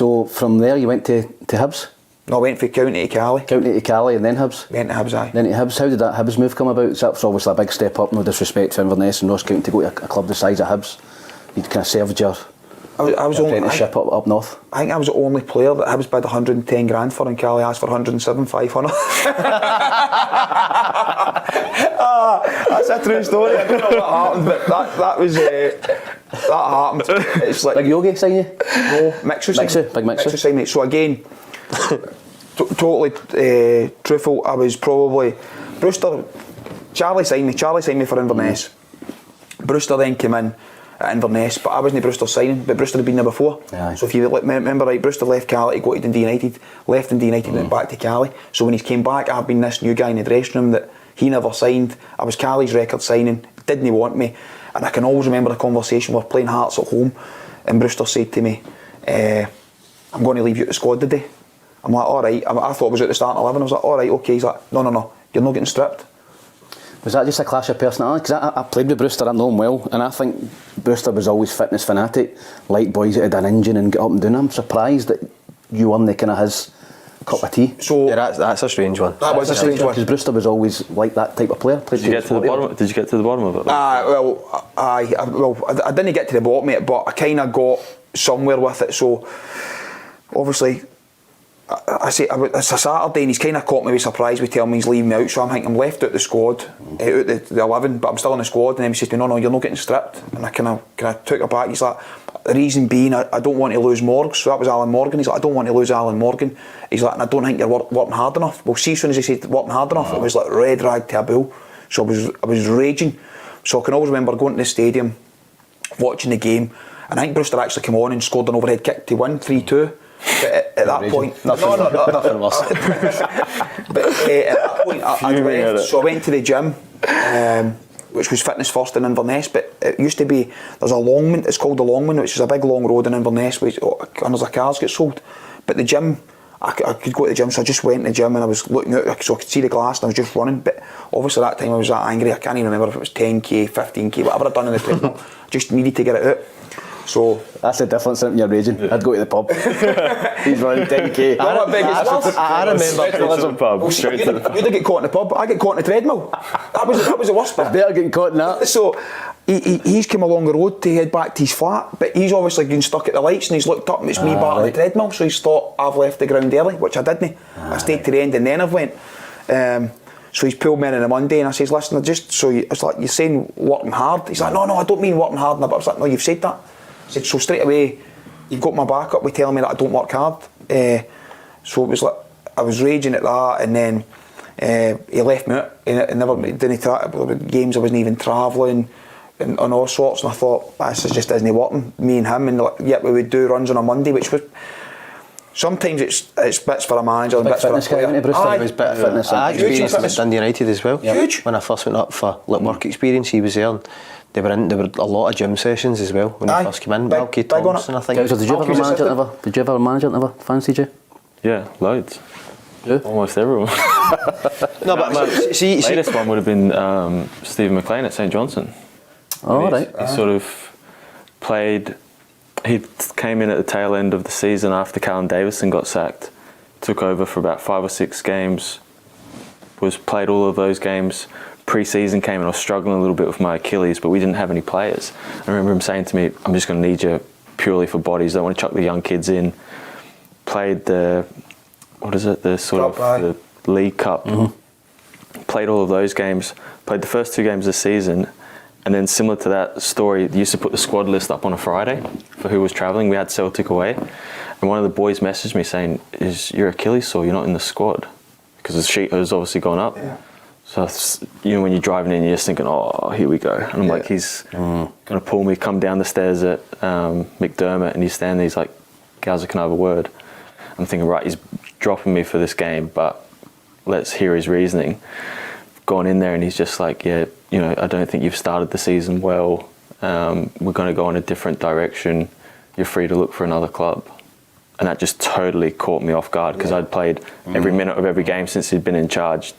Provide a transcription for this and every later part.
So from there you went to Hibs? No, I went from County to Caley. County to Caley and then Hibs? Went to Hibs, aye. Then to Hibs. How did that Hibs move come about? So that's obviously a big step up, no disrespect to Inverness and Ross County, to go to a club the size of Hibs. You'd kind of served your apprenticeship up north. I think I was the only player that Hibs bid 110 grand for, and Caley asked for 107,500. That's a true story. I don't know what happened, but that happened. It's like Big Yogi sign you? No, Mixu signed me. Big Mixu. Mixu signed me. So again, totally truthful. I was probably Brewster. Charlie signed me for Inverness. Brewster then came in at Inverness, but I wasn't Brewster signing, but Brewster had been there before. Aye. So if you remember right, Brewster left Caley to go to Dundee United, left Dundee United, went back to Caley. So when he came back, I've been this new guy in the dressing room that he never signed. I was Caley's record signing, didn't want me, and I can always remember the conversation. We were playing Hearts at home, and Brewster said to me, "I'm going to leave you at the squad today." I'm like, all right. I thought it was at the starting 11. I was like, all right, okay. He's like, no, you're not getting stripped. Was that just a clash of personality? Because I played with Brewster, I know him well, and I think Brewster was always fitness fanatic, like boys that had an engine and get up and down. I'm surprised that you weren't the kind of his cup of tea. So yeah, that's a strange one. That was a strange one. Because Brewster was always like that type of player. Did you get to the bottom of it? I didn't get to the bottom of it, but I kind of got somewhere with it. So obviously, it's a Saturday and he's kind of caught me with surprise with telling me he's leaving me out. So I'm thinking I'm left out the squad, out the 11, but I'm still in the squad. And then he says to me, no, you're not getting stripped. And I kind of took it back. He's like, the reason being, I don't want to lose Morgs. So that was Alan Morgan. He's like, I don't want to lose Alan Morgan. He's like, and I don't think you're working hard enough. Well, see, as soon as he said working hard enough, it was like red rag to a bull. So I was raging. So I can always remember going to the stadium, watching the game, and I think Brewster actually came on and scored an overhead kick to win 3-2. But at that point, nothing worse. But at that point, I left. So I went to the gym, which was Fitness First in Inverness. But it used to be, there's a Longman. It's called the Longman, which is a big long road in Inverness, and there's a cars get sold. But the gym, I could go to the gym, so I just went to the gym and I was looking out, so I could see the glass, and I was just running. But obviously that time I was that angry. I can't even remember if it was 10k, 15k, whatever I'd done in the treadmill. Just needed to get it out. So that's the difference in your raging. Yeah. I'd go to the pub. He's running 10k. I remember the pub. You'd get caught in the pub. I get caught in the treadmill. That was the worst bit. Better getting caught in that. So he's come along the road to head back to his flat, but he's obviously been stuck at the lights and he's looked up and it's me back on the treadmill. So he's thought I've left the ground early, which I didn't. I stayed to the end and then I've went. So he's pulled me in on a Monday and I says, listen, it's like you're saying working hard. He's like, no, I don't mean working hard. But I was like, no, you've said that. I said, so straight away, you've got my back up with telling me that I don't work hard. So it was like, I was raging at that, and then he left me out. He never didn't games. I wasn't even travelling and all sorts. And I thought, this just isn't working. Me and him, and yet we would do runs on a Monday, which was. Sometimes it's bits for a manager and bits for a player. It was bit of fitness. I experienced it at Dundee United as well. Huge. When I first went up for work experience, he was there. And there were a lot of gym sessions as well when he first came in. Malky Thompson, I think. So did you ever manage it? Never fancied you? Yeah, loads. Yeah. Almost everyone. No, but see, latest one would have been Stephen McLean at St Johnson. Oh, right. He sort of played. He came in at the tail end of the season after Callum Davison got sacked. Took over for about 5 or 6 games. Played all of those games. Pre-season came and I was struggling a little bit with my Achilles, but we didn't have any players. I remember him saying to me, I'm just going to need you purely for bodies. I don't want to chuck the young kids in. Played the League Cup. Mm-hmm. Played all of those games. Played the first 2 games of the season. And then similar to that story, they used to put the squad list up on a Friday for who was travelling. We had Celtic away. And one of the boys messaged me saying, is your Achilles sore? You're not in the squad. Because the sheet has obviously gone up. Yeah. So, when you're driving in, you're just thinking, oh, here we go. And I'm like, he's going to pull me, come down the stairs at McDermott, and he's standing there, he's like, Gowser, can I have a word? I'm thinking, right, he's dropping me for this game, but let's hear his reasoning. Gone in there and he's just like, I don't think you've started the season well. We're going to go in a different direction. You're free to look for another club. And that just totally caught me off guard because I'd played every minute of every game since he'd been in charge.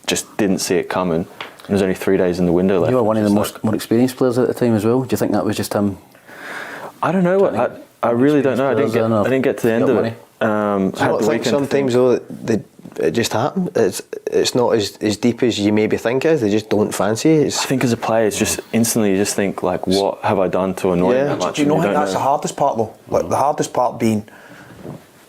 Just didn't see it coming. There was only 3 days in the window left. You were one of the more experienced players at the time as well. Do you think that was just him? I don't know. I really don't know. I didn't get to the end of it. I think sometimes though it just happens. It's not as deep as you maybe think it is. They just don't fancy it. I think as a player, it's just instantly you just think like, what have I done to annoy him that much? Do you know? I think that's the hardest part though. Like the hardest part being,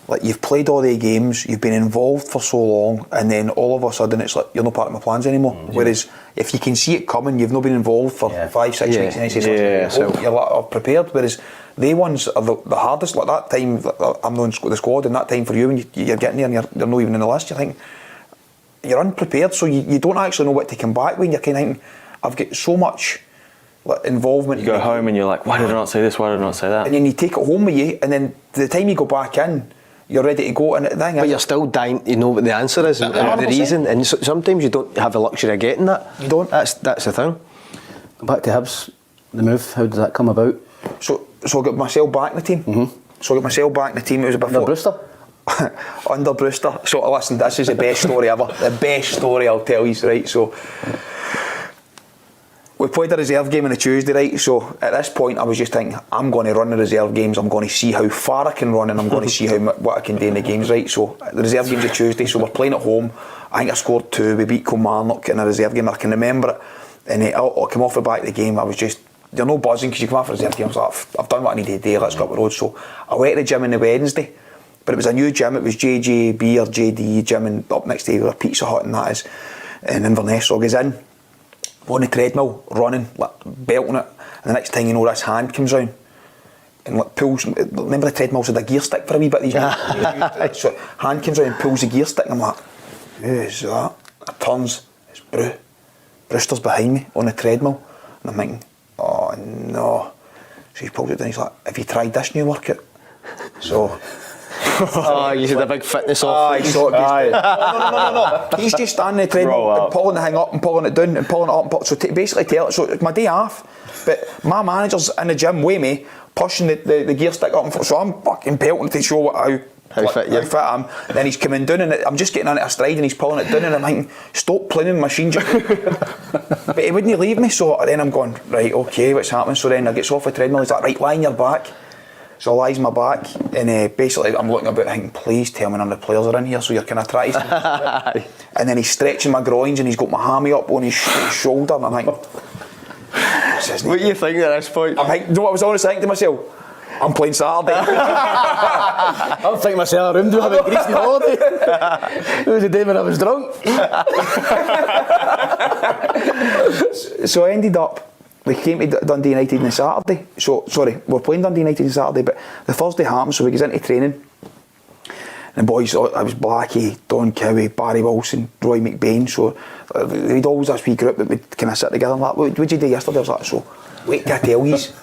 like you've played all the games, you've been involved for so long, and then all of a sudden it's like you're not part of my plans anymore. Whereas if you can see it coming, you've not been involved for 5-6 weeks, and then you're like, prepared. Whereas they ones are the hardest. Like that time, I'm not in the squad, and that time for you when you're getting there and you're not even in the list, you think you're unprepared, so you don't actually know what to come back with. And you're kind of thinking, I've got so much like involvement. You go home and you're like, why did I not say this? Why did I not say that? And then you take it home with you, and then the time you go back in, you're ready to go, and the thing but you're still dying to know what the answer is and the reason, and sometimes you don't have the luxury of getting that. You don't. That's the thing. Back to Hibs, the move, how did that come about? So I got myself back in the team. So I got myself back in the team. It was before Under Brewster? Under Brewster. So listen, this is the best story ever. The best story I'll tell you, right? So we played a reserve game on a Tuesday, right? So at this point I was just thinking, I'm going to run the reserve games, I'm going to see how far I can run, and I'm going to see what I can do in the games, right? So the reserve game's a Tuesday, so we're playing at home. I think I scored 2, we beat Kilmarnock in a reserve game, I can remember it. And I came off the back of the game, I was just, you're no buzzing because you come off a reserve game. I was like, I've done what I needed to do, let's go up the road. So I went to the gym on the Wednesday, but it was a new gym, it was JJB or JD gym, and up next to where Pizza Hut and that is in Inverness. So I goes in, on the treadmill, running, like belting it, and the next thing you know, this hand comes round and like pulls. Remember the treadmills had a gear stick for a wee bit. So hand comes round and pulls the gear stick, and I'm like, who is that? It turns, it's Brewster's behind me on the treadmill, and I'm thinking, oh no. So he pulls it down. He's like, have you tried this new workout? So. Oh, you had a big fitness off. Aye, so no. He's just standing on the treadmill and pulling the thing up and pulling it down and pulling it up. So basically tell it, so it's my day off, but my manager's in the gym with me, pushing the gear stick up, so I'm fucking pelting to show how fit I am. And then he's coming down, and I'm just getting on it a stride, and he's pulling it down, and I'm thinking, stop playing with the machine. But he wouldn't leave me, so then I'm going, right, okay, what's happening? So then I get off the treadmill, he's like, right, lie on your back. So I lies my back, and basically I'm looking about thinking, please tell me none of the players are in here, so you're kind of trying to. And then he's stretching my groins, and he's got my hammy up on his shoulder, and I'm thinking, what do you think at this point? I'm thinking, you know what I was honestly thinking to myself? I'm playing Saturday. I'm thinking myself around doing a Greece holiday. It was the day when I was drunk. So I ended up, we came to Dundee United on Saturday. So, sorry, we're playing Dundee United on Saturday, but the Thursday happened, so we get into training. And boys, I was Blackie, Don Cowie, Barry Wilson, Roy McBain, so we'd always this wee group that would kind of sit together and like, what did you do yesterday? I was like, so, wait till I tell yous.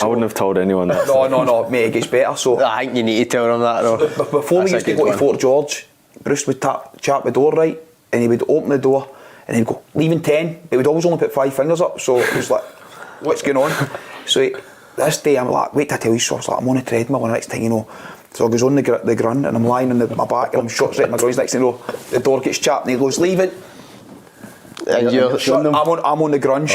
I wouldn't have told anyone that. No, mate, it gets better. So I think you need to tell them that though. Before we used to go to Fort George, Bruce would chap the door, right, and he would open the door, and he'd go, leaving 10, but we'd always only put 5 fingers up, so it was like, what's going on? So this day I'm like, wait till I tell you, so I was like, I'm on a treadmill, and the next thing you know, so I goes on the grunt, and I'm lying on my back, and I'm shot straight in my groins. Next thing you know, the door gets chapped, and he goes, leave it. And I'm on the grunge.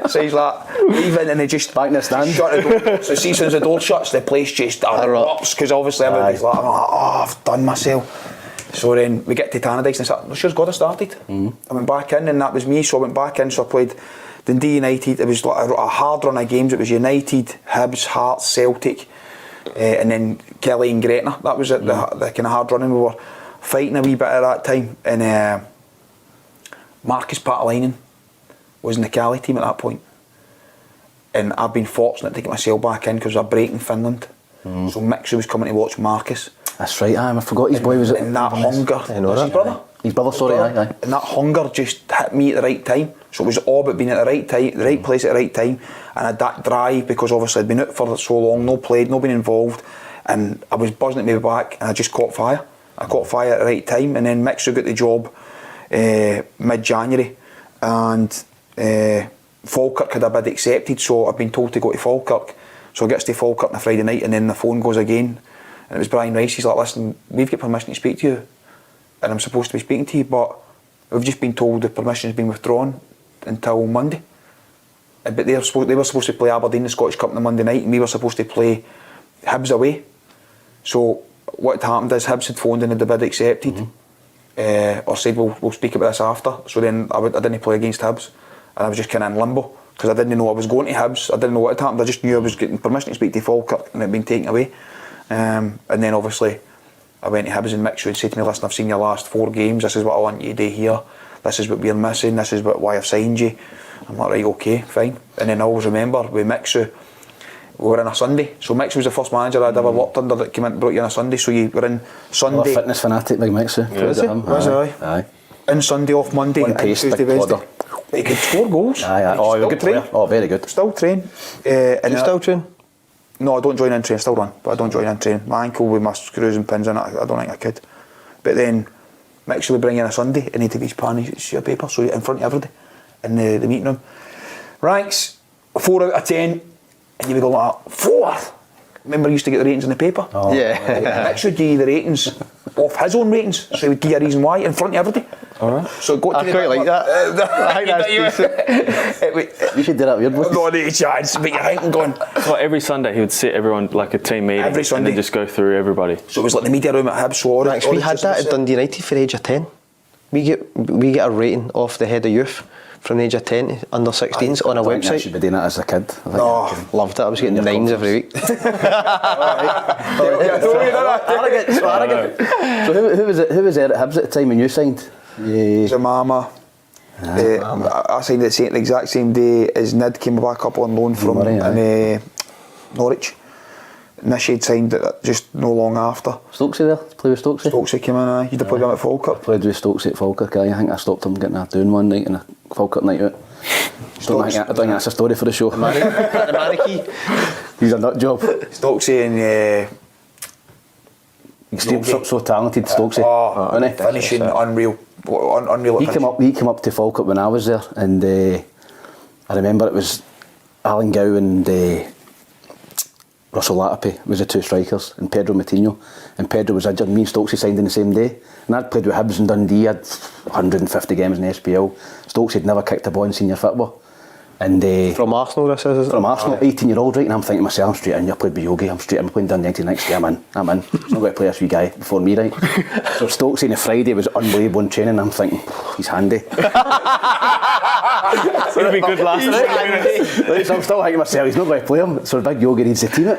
So he's like, leave it, and they just back in the stand. Shut the door. So see, as soon as the door shuts, the place just erupts, because obviously everybody's like, oh, I've done myself. So then we get to Tannadice, and I said, well, sure's God I started. I went back in, and that was me. So I went back in, so I played Dundee United. It was like a hard run of games. It was United, Hibs, Hearts, Celtic, and then Kelly and Gretna. That was it, the kind of hard running. We were fighting a wee bit at that time, and Marcus Paatelainen was in the Caley team at that point, and I've been fortunate to get myself back in because I was a break in Finland. So Mixu was coming to watch Marcus. That's right, I forgot his boy was at. And that hunger, his brother? His brother, sorry, aye. And that hunger just hit me at the right time. So it was all about being at the right time, the right place at the right time, and I had that drive because obviously I'd been out for so long, no played, no been involved, and I was buzzing to be back, and I just caught fire. I caught fire at the right time, and then Mixu got the job mid-January, and Falkirk had a bid accepted, so I've been told to go to Falkirk. So I get to Falkirk on a Friday night, and then the phone goes again, and it was Brian Rice. He's like, listen, we've got permission to speak to you, and I'm supposed to be speaking to you, but we've just been told the permission's been withdrawn until Monday. but they were supposed to play Aberdeen in the Scottish Cup on the Monday night, and we were supposed to play Hibs away. So what had happened is Hibs had phoned and had the bid accepted, or said we'll speak about this after. So then I didn't play against Hibs, and I was just kind of in limbo because I didn't know I was going to Hibs. I didn't know what had happened. I just knew I was getting permission to speak to Falkirk and it had been taken away. And then obviously I went to Hibs and Mixu and said to me, listen, I've seen your last 4 games, this is what I want you to do here, this is what we're missing, this is why I've signed you. I'm like, right, okay, fine. And then I always remember with Mixu, we were in a Sunday, so Mixu was the first manager I'd ever worked under that came in and brought you on a Sunday, so you were in Sunday. Well, a fitness fanatic, big Mixu. Was he? Aye. In Sunday off Monday, One and pace, Tuesday, big Wednesday. plodder. He could score goals. Aye. He Oh, still good train. player. Oh, very good. Still train. You still train? No, I don't join in train, still run, but I don't join in train. My ankle with my screws and pins in it, I don't think I could. But then Mixu would bring in a Sunday and he'd have his pen, his sheet of paper, so in front of everybody in the meeting room. Ranks 4 out of 10, and you would go like that, 4? Remember, he used to get the ratings in the paper? Oh. Yeah. Mixu would give you the ratings off his own ratings, so he would give you a reason why in front of everybody. Alright. So it got to I the quite bit like that. I think that's decent. You should do that weird one. Not any chance, but you're thinking going. So every Sunday he would sit everyone like a team meeting Every Sunday. and then just go through everybody. So it was like the media room at Hibs. So Max, we had that at Dundee United for the age of 10. We get a rating off the head of youth from the age of 10 to under 16s on a I think I Oh, should website. be doing that as a kid. I think No. Loved it. I was getting 9s every week. So arrogant. So who was there at Hibs at the time when you signed? Zamama. I signed at the exact same day as Nid came back up on loan from Norwich. Nish had signed it just no long after. Stokesy there? Play with Stokesy? Stokesy came in, you'd have played him at Falkirk. Played with Stokesy at Falkirk. I think I stopped him getting a doing one night in a Falkirk night out. I don't think that's a story for the show. The Mariki. He's a nut job. Stokesy and Extreme, so talented, Stokesy. Isn't he? finishing unreal. Unreal. He came up to Falkirk when I was there, and I remember it was Alan Gow and Russell Latipi was the 2 strikers, and Pedro Moutinho. And Pedro was injured. Me and Stokesy signed on the same day, and I'd played with Hibs and Dundee. Had 150 games in the SPL. Stokesy had never kicked a ball in senior football. And From Arsenal, this is, isn't it? from Arsenal, 18-year-old, right? And I'm thinking to myself, I'm straight in. You played with Yogi. I'm playing Dundee United next year. I'm in. He's not going to play this wee guy before me, right? So Stokesy on the Friday was unbelievable in training. I'm thinking, he's handy. It'll be good last night. Right, so I'm still thinking to myself, he's not going to play him. So big Yogi reads the team out,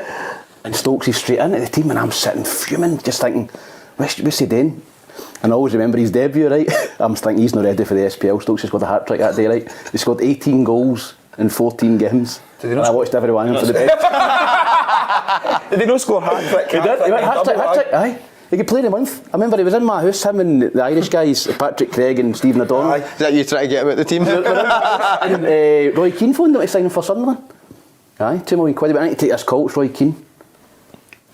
and Stokesy's straight into the team, and I'm sitting fuming, just thinking, what's he doing? And I always remember his debut, right? I'm thinking he's not ready for the SPL. Stokesy scored a hat-trick that day, right? He scored 18 goals in 14 games. And I watched every one of them for the bench. Did he not score hat-trick? He did. He went hat-trick, aye. He could play in a month. I remember he was in my house, him and the Irish guys, Patrick Craig and Stephen O'Donnell. Aye. Is that you trying to get him out the team? And Roy Keane phoned him to sign him for Sunderland. Aye, £2 million. But I need to take this call, it's Roy Keane.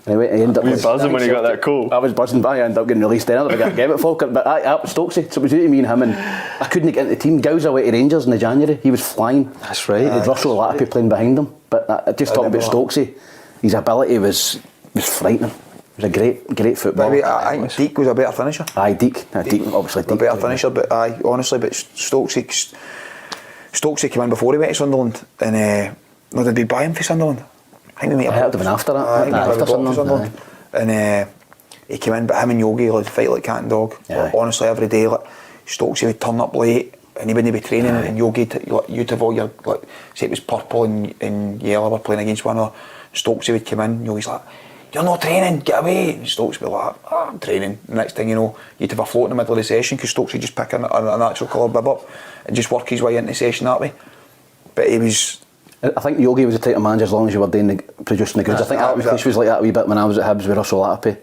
And he ended up. Were you buzzing when he got that call? I was buzzing, but I ended up getting released then. I got a game at Falkirk, but I was Stokesy, so it was due to me and him, and I couldn't get into the team. Gow's away to Rangers in the January, he was flying. That's right. With Russell Latipi playing behind him. But I just talking about Stokesy, his ability was frightening. He was a great footballer. Maybe I think Deek was a better finisher. Aye, Deek obviously. A better finisher, but aye, honestly, but Stokesy came in before he went to Sunderland, and no, did we buy him for Sunderland? I think we might I have been after that. I think we After bought him for Sunderland. And he came in, but him and Yogi would fight like cat and dog. Aye. Honestly, every day, like Stokesy would turn up late, and he wouldn't be training, and Yogi, you'd have all your, like, say it was purple and yellow, were playing against one another. Stokesy would come in, Yogi's like, "You're not training, get away." And Stokesy would be like, "I'm training." The next thing you know, you'd have a float in the middle of the session, because Stokesy would just pick a natural colour bib up and just work his way into the session that way. But he was. I think Yogi was the type of manager, as long as you were producing the goods. I think Alex was like that a wee bit when I was at Hibs with Russell Latipi.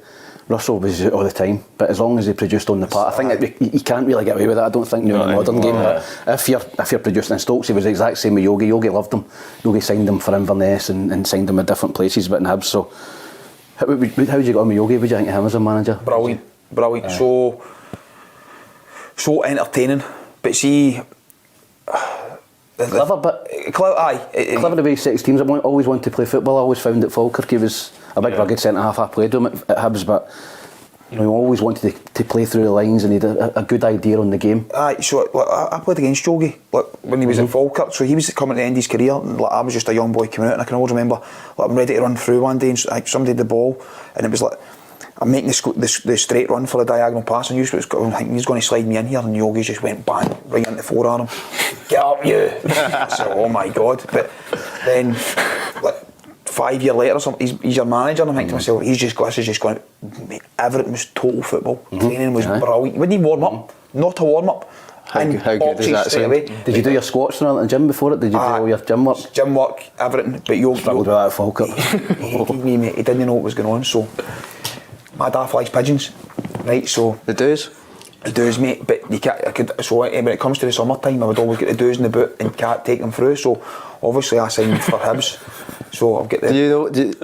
Russell was out all the time, but as long as he produced on the part, I think you can't really get away with it. I don't think now in a modern game. But if you're producing, and Stokesy was the exact same with Yogi. Yogi loved him. Yogi signed him for Inverness and signed him at different places, but in Hibs. So how would you get on with Yogi? Would you think of him as a manager? Brilliant. So entertaining, but see. Clever, but clever the way he set his teams. I always wanted to play football. I always found at Falkirk he was a big rugged centre half. I played with him at Hibs, but You know, he always wanted to play through the lines, and he had a good idea on the game. Aye, so I played against Yogi when he was in Falkirk, so he was coming to the end of his career, and I was just a young boy coming out, and I can always remember I'm ready to run through one day, and somebody had the ball, and it was like I'm making the straight run for the diagonal pass, and he's going to slide me in here, and Yogi just went bang right into the forearm. Get up, you! So, oh my God! But then, 5 years later or something, he's your manager, and I'm thinking to myself, this is just going. Everything was total football. Training was brilliant. You wouldn't even warm up, not a warm up. How good is that sound? Did you do your squats and all in the gym before it? Did you do all your gym work? Gym work, everything. But you struggled with that at Falkirk. He didn't know what was going on, so my dad flies pigeons, right? So the doos, mate. But you can't. So when it comes to the summertime, I would always get the doos in the boot and can't take them through. So obviously I signed for Hibs. So I've got the.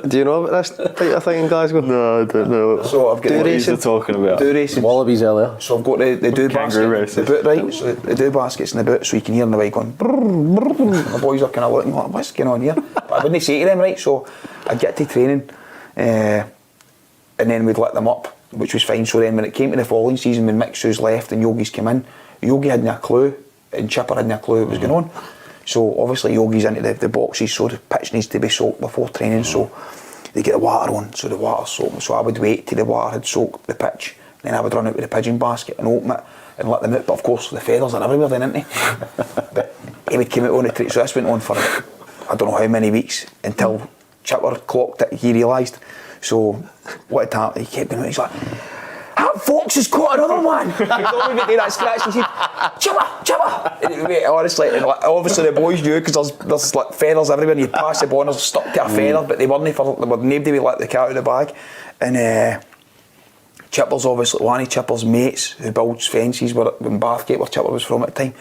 Do you know about this type of thing in Glasgow? No, I don't know. So I've got what racing talking about. Do racing. Wallabies earlier. So I've got the do basket, the boot, right? So the do baskets in the boot, so you can hear in the way going. Brrr, brrr. The boys are kind of looking like, what's going on here? But I wouldn't say to them, right? So I'd get to training, and then we'd let them up, which was fine. So then when it came to the following season, when Mixu's left and Yogi's came in, Yogi hadn't a clue, and Chipper hadn't a clue what was going on. So obviously Yogi's into the boxes, so the pitch needs to be soaked before training, so they get the water on, so the water's soaked. So I would wait till the water had soaked the pitch, then I would run out with the pigeon basket and open it and let them out. But of course the feathers are everywhere then, aren't they? But he would come out on the tree, so this went on for I don't know how many weeks, until Chipper clocked it, he realised. So what had happened, he kept going out, he's like, that fox has caught another one. He's always doing that scratch. He said, Chipper. Honestly, and obviously the boys knew, because there's like feathers everywhere, and you pass the ball and there's stuck to a feather, but they weren't nobody would let the cat out of the bag. And Chipper's obviously, one of Chipper's mates who builds fences in Bathgate, where Chipper was from at the time,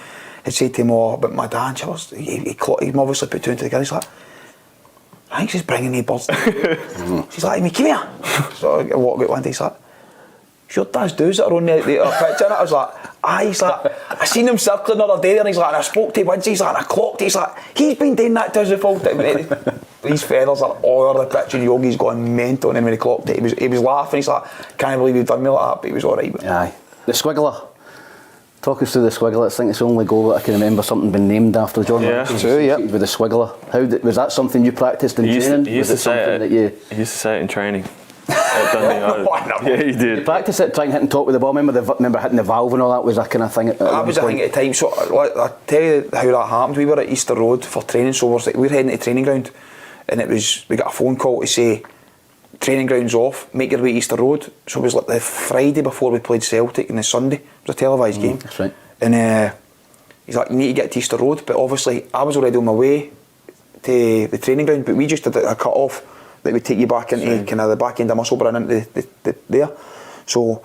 had said to him, but my dad, Chipper's, he obviously put two and two together. He's like, I think she's bringing me birds. She's like, come here. So I walked out one day, he's like, your dad's doos that are on the pitch, innit? I was like, he's like, I seen him circling the other day there, and he's like, and I spoke to him once, he's like, and I clocked it, he's like, he's been doing that to us the full time. These feathers are all over the pitch, and Yogi's going mental, and then when he clocked it, he was laughing, he's like, can't believe you've done me like that, but he was alright. Aye. The Squiggler. Talk us through the Squiggler. I think it's the only goal that I can remember something being named after John Rankin. True, yeah. With the Squiggler. Was that something you practiced in training? He used to say it in training. Yeah, he did. You practice it, trying to hit and talk with the ball. Remember hitting the valve and all that was that kind of thing. That was a thing at the time. So I tell you how that happened. We were at Easter Road for training, so we were heading to the training ground, and we got a phone call to say training ground's off, make your way to Easter Road. So it was like the Friday before we played Celtic, and the Sunday it was a televised game. That's right. And he's like, you need to get to Easter Road, but obviously I was already on my way to the training ground, but we just did a cut off that would take you back into kind of the back end of Musselburgh and into there. So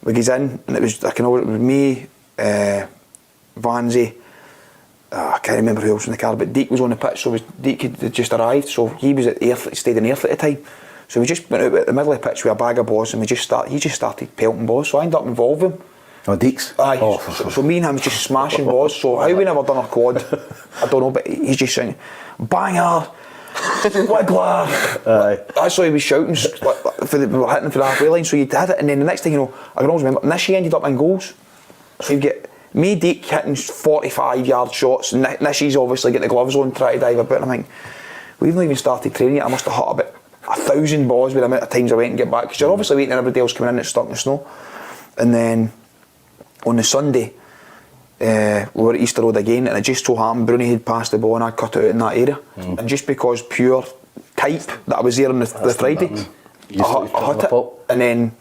we goes in, and it was me, Vanzi, I can't remember who else was in the car, but Deke was on the pitch, so Deke had just arrived, so he was at Airfleet, stayed in Airfleet at the time. So we just went out at the middle of the pitch with a bag of balls, and he just started pelting balls, so I ended up involving him. Oh, Deeks? Aye, so me and him was just smashing balls, so how we never done our quad, I don't know, but he's just saying, banger! Squiggler! That's why he was shouting, we were hitting for the halfway line, so you'd hit it, and then the next thing you know, I can always remember, Nishi ended up in goals. So you get me, Deke hitting 45-yard shots, and Nishi's obviously getting the gloves on, trying to dive about, and I'm like, we've not even started training yet, I must have hit about 1,000 balls with the amount of times I went and get back, because you're obviously waiting and everybody else coming in that's stuck in the snow. And then on the Sunday, we were at Easter Road again, and it just so happened Bruni had passed the ball and I cut out in that area, and just because pure type that I was there on the Friday, I hit it, and then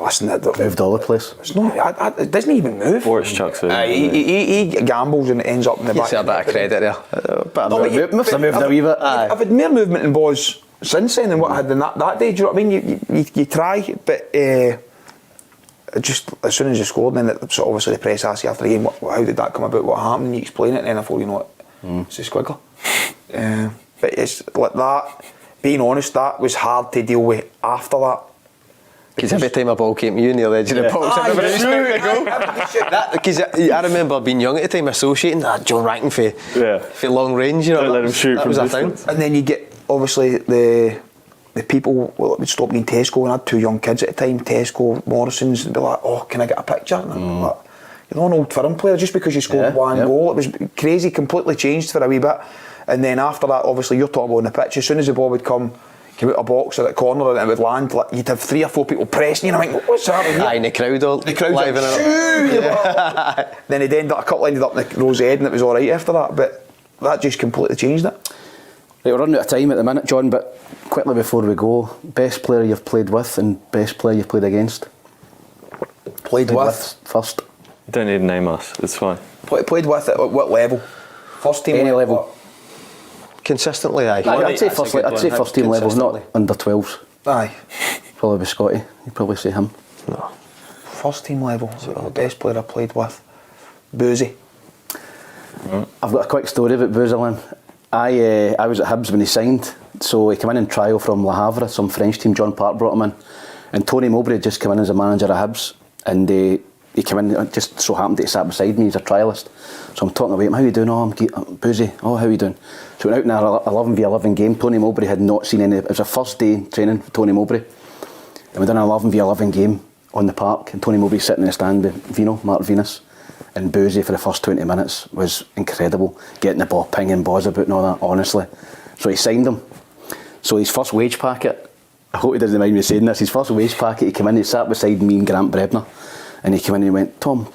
listen, it moved all the place. It's not, it doesn't even move. Forrest chucks it. He gambles and it ends up in the back. You see a bit of credit there. Must have moved a wee bit. I've had more movement in balls since then than what I had in that day. Do you know what I mean? You try, but just as soon as you scored, and then so obviously the press asked you after the game, how did that come about? What happened? And you explain it, and then I thought, you know what, it's a Squiggler. But it's like that. Being honest, that was hard to deal with after that. Because every time a ball came to you near the edge of the box, everybody was expecting to go. Because I remember being young at the time, associating John Rankin for long range, you know. Don't let him shoot that from was distance. a thing. And then you get obviously the the people would stop me in Tesco, and I had 2 young kids at the time, Tesco, Morrison's, and be like, oh, can I get a picture? And I'm like, you're not an Old Firm player just because you scored one goal. It was crazy, completely changed for a wee bit. And then after that, obviously, you're talking about on the pitch, as soon as the ball would come out a box or at corner and it would land, like, you'd have 3 or 4 people pressing you, and I'm like, what's happening here? Aye, and the crowd all Like, then a couple ended up in the Rose Ed, and it was alright after that, but that just completely changed it. Right, we're running out of time at the minute, John, but quickly before we go, best player you've played with and best player you've played against? Played with first. You don't need to name us, it's fine. Played with at what level? First team Any level. Consistently, aye. I'd say first team level, not under 12s. Aye. Probably be Scotty. You'd probably say him. No. First team level, the best player I played with. Boozy. I've got a quick story about Beuzelin. I was at Hibs when he signed, so he came in trial from Le Havre, some French team. John Park brought him in, and Tony Mowbray had just come in as a manager at Hibs, and he came in, it just so happened that he sat beside me. He's a trialist, so I'm talking about him. How you doing? Oh, I'm Boozy. Oh, how you doing? So we went out in our 11v11 game. Tony Mowbray had not seen any. It was a first day training for Tony Mowbray, and we done an 11v11 game on the park, and Tony Mowbray sitting in the stand with Mark Venus, and Boozy for the first 20 minutes was incredible, getting the ball, pinging balls about and all that, honestly. So he signed him. So his first wage packet, I hope he doesn't mind me saying this, his first wage packet, he came in, he sat beside me and Grant Brebner, and he came in and he went, Tom,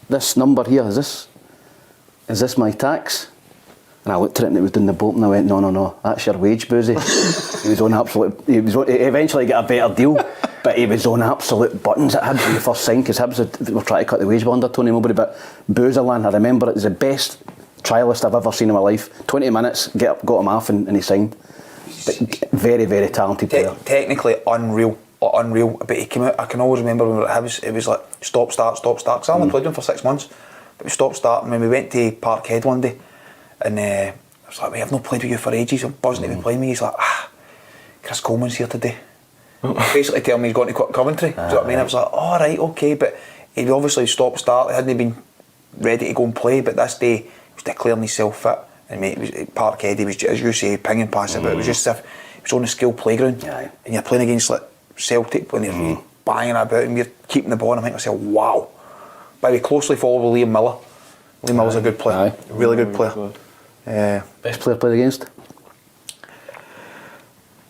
this number here, is this my tax? And I looked at it and it was down the bolt, and I went, no, that's your wage, Boozy. He eventually got a better deal, but he was on absolute buttons at Hibs when he first signed, because Hibs were trying to cut the wage bill under Tony Mowbray. But Beuzelin, I remember, it was the best trialist I've ever seen in my life. 20 minutes, got him off and he signed. But very, very talented player. Technically unreal, but he came out, I can always remember when we were at Hibs, it was like stop, start, because I only played him for 6 months, but we stop, start, and when we went to Parkhead one day, and I was like, I've not played with you for ages, I'm buzzing to be playing with you. He's like, Chris Coleman's here today. Basically telling me he's going to Coventry. Do you know what I mean? I was like, all right, okay, but he'd obviously stop, start, he hadn't been ready to go and play, but this day he was declaring himself fit, and mate, it was at Parkhead, he was, as you say, pinging passes, but it was just as if he was on a skilled playground, and you're playing against like Celtic when you're banging about and you're keeping the ball, and I think to myself, wow. But we closely followed with Liam Miller. Liam Miller's a good player, a really good player. Best player played against?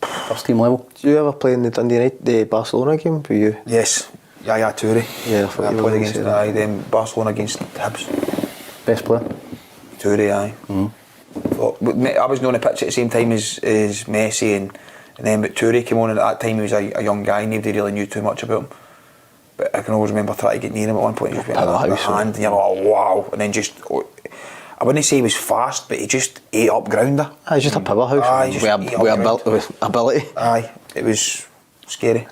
First team level. Did you ever play in the Dundee United, the Barcelona game for you? Yes. Yeah, Toure. Yeah, I thought I you played were against going to Barcelona against Hibs. Best player? Toure, aye. I was on the pitch at the same time as Messi, and then but Toure came on, and at that time he was a young guy, nobody really knew too much about him. But I can always remember trying to get near him at one point, and just went like the hand, and you're like, oh, wow, and then just, I wouldn't say he was fast, but he just ate up grounder. He's just a powerhouse with ability. Aye, it was scary.